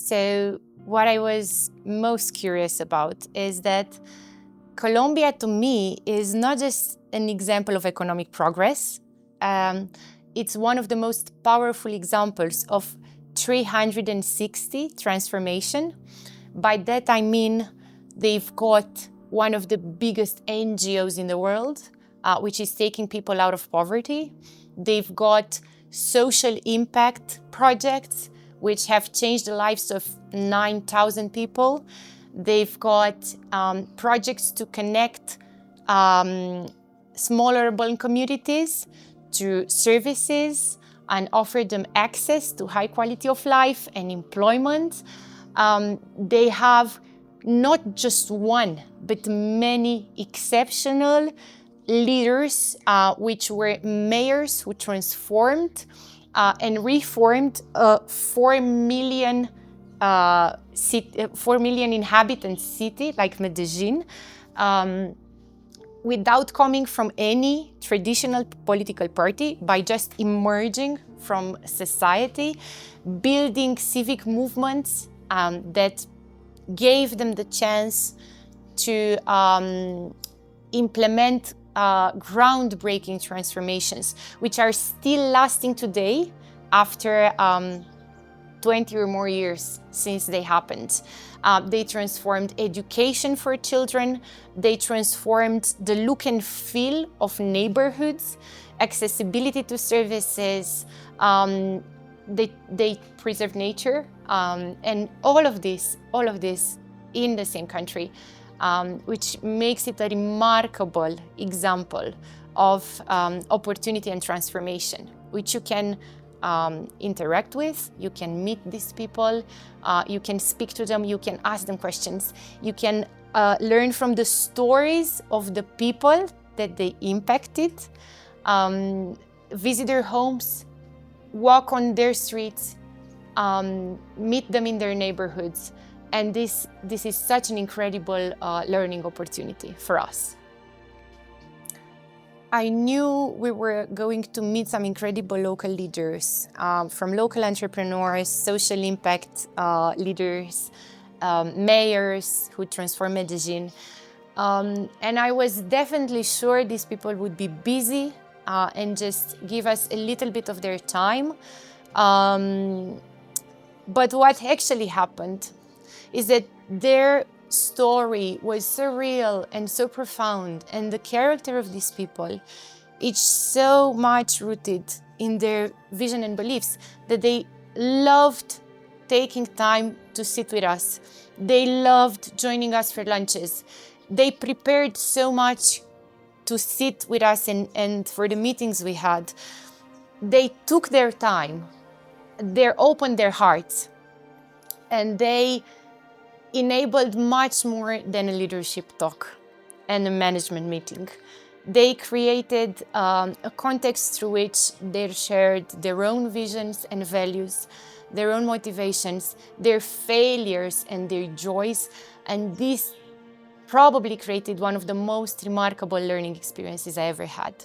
So what I was most curious about is that Colombia, to me, is not just an example of economic progress. It's one of the most powerful examples of 360 transformation. By that, I mean they've got one of the biggest NGOs in the world, which is taking people out of poverty. They've got social impact projects, which have changed the lives of 9,000 people. They've got projects to connect small urban communities to services and offer them access to high quality of life and employment. They have not just one, but many exceptional leaders, which were mayors who transformed and reformed 4 million 4 million inhabitant city like Medellín, without coming from any traditional political party, by just emerging from society, building civic movements that gave them the chance to implement groundbreaking transformations, which are still lasting today after 20 or more years since they happened. They transformed education for children. They transformed the look and feel of neighborhoods, accessibility to services. They preserve nature, and all of this in the same country, which makes it a remarkable example of opportunity and transformation, which you can interact with, you can meet these people, you can speak to them, you can ask them questions, you can learn from the stories of the people that they impacted, visit their homes, walk on their streets, meet them in their neighborhoods. And this is such an incredible learning opportunity for us. I knew we were going to meet some incredible local leaders, from local entrepreneurs, social impact leaders, mayors who transform Medellín. And I was definitely sure these people would be busy and just give us a little bit of their time. But what actually happened is that their story was so real and so profound, and the character of these people, it's so much rooted in their vision and beliefs that they loved taking time to sit with us. They loved joining us for lunches. They prepared so much to sit with us and for the meetings we had. They took their time, they opened their hearts, and they enabled much more than a leadership talk and a management meeting. They created a context through which they shared their own visions and values, their own motivations, their failures and their joys, and this probably created one of the most remarkable learning experiences I ever had.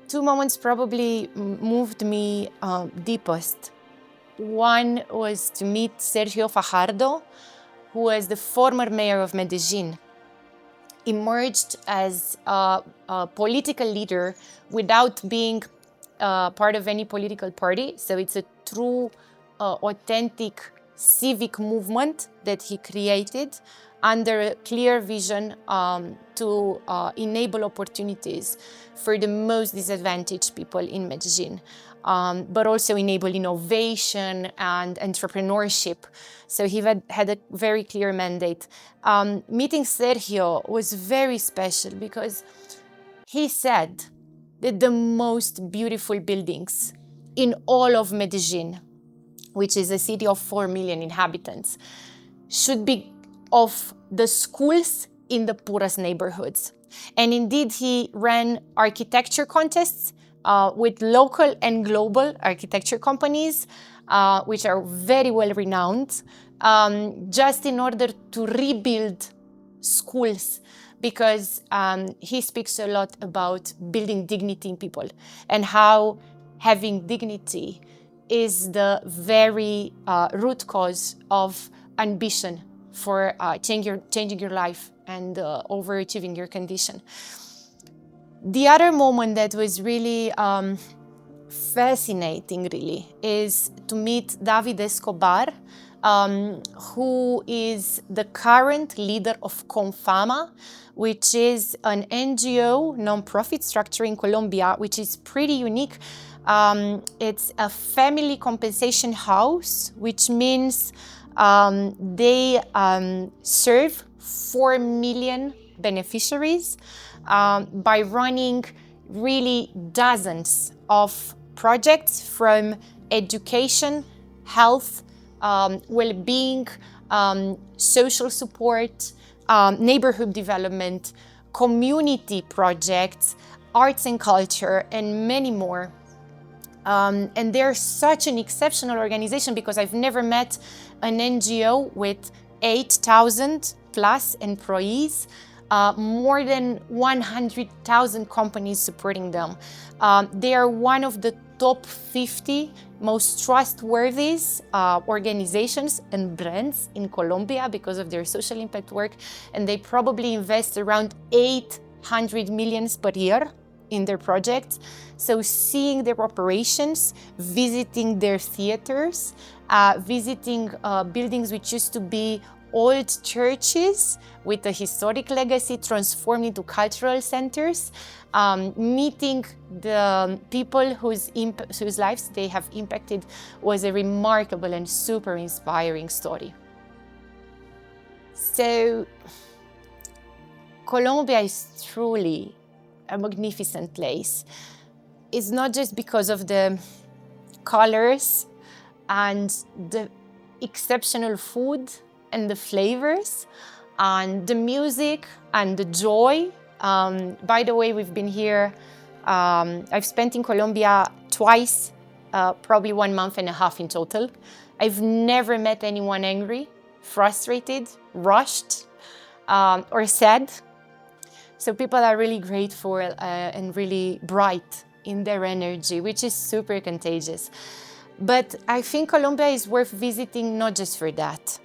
Two moments probably moved me deepest. One was to meet Sergio Fajardo, who was the former mayor of Medellín, emerged as a political leader without being part of any political party. So it's a true, authentic civic movement that he created under a clear vision to enable opportunities for the most disadvantaged people in Medellín. But also enable innovation and entrepreneurship. So he had a very clear mandate. Meeting Sergio was very special because he said that the most beautiful buildings in all of Medellín, which is a city of 4 million inhabitants, should be of the schools in the poorest neighborhoods. And indeed, he ran architecture contests with local and global architecture companies, which are very well renowned, just in order to rebuild schools, because he speaks a lot about building dignity in people and how having dignity is the very root cause of ambition for changing your life and overachieving your condition. The other moment that was really fascinating, really, is to meet David Escobar, who is the current leader of Confama, which is an NGO, non-profit structure in Colombia, which is pretty unique. It's a family compensation house, which means they serve 4 million beneficiaries by running really dozens of projects from education, health, well-being, social support, neighborhood development, community projects, arts and culture, and many more. And they're such an exceptional organization because I've never met an NGO with 8,000 plus employees, more than 100,000 companies supporting them. They are one of the top 50 most trustworthy organizations and brands in Colombia because of their social impact work, and they probably invest around 800 million per year in their projects. So seeing their operations, visiting their theaters, visiting buildings which used to be old churches with a historic legacy transformed into cultural centers, meeting the people whose lives they have impacted was a remarkable and super inspiring story. So Colombia is truly a magnificent place. It's not just because of the colors and the exceptional food and the flavors and the music and the joy. By the way, we've been here, I've spent in Colombia twice, probably 1.5 months in total. I've never met anyone angry, frustrated, rushed, or sad. So people are really grateful and really bright in their energy, which is super contagious. But I think Colombia is worth visiting not just for that.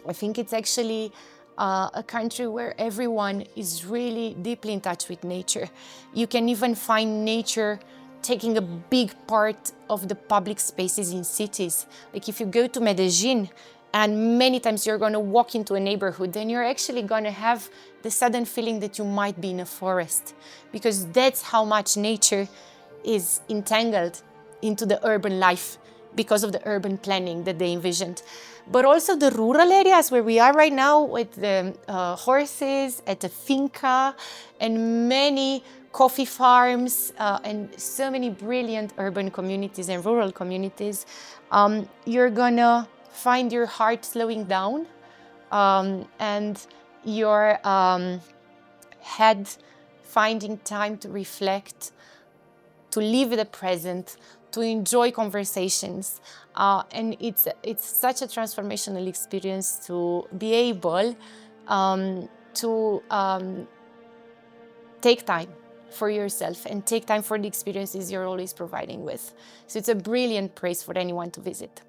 I think it's actually a country where everyone is really deeply in touch with nature. You can even find nature taking a big part of the public spaces in cities. Like if you go to Medellín, and many times you're going to walk into a neighborhood, then you're actually going to have the sudden feeling that you might be in a forest, because that's how much nature is entangled into the urban life because of the urban planning that they envisioned. But also the rural areas where we are right now with the horses at the finca and many coffee farms and so many brilliant urban communities and rural communities, you're gonna find your heart slowing down and your head finding time to reflect, to live the present, to enjoy conversations. And it's such a transformational experience to be able to take time for yourself and take time for the experiences you're always providing with. So it's a brilliant place for anyone to visit.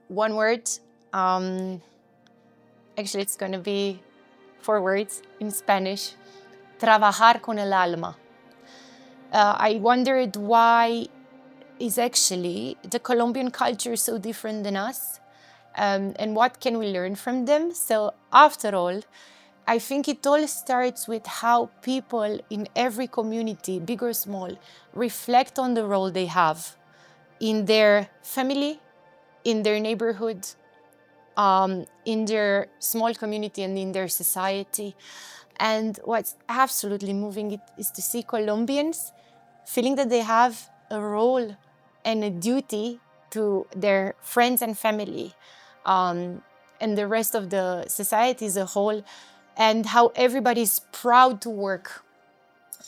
One word, actually it's going to be 4 words in Spanish: trabajar con el alma. I wondered why is actually the Colombian culture so different than us, and what can we learn from them? So after all, I think it all starts with how people in every community, big or small, reflect on the role they have in their family, in their neighborhood, in their small community and in their society. And what's absolutely moving is to see Colombians feeling that they have a role and a duty to their friends and family, and the rest of the society as a whole, and how everybody's proud to work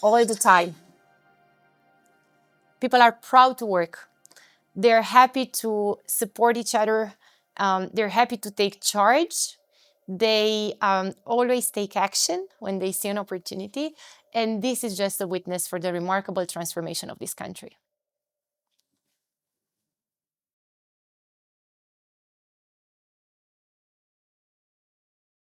all the time. People are proud to work. They're happy to support each other. They're happy to take charge. They always take action when they see an opportunity. And this is just a witness for the remarkable transformation of this country.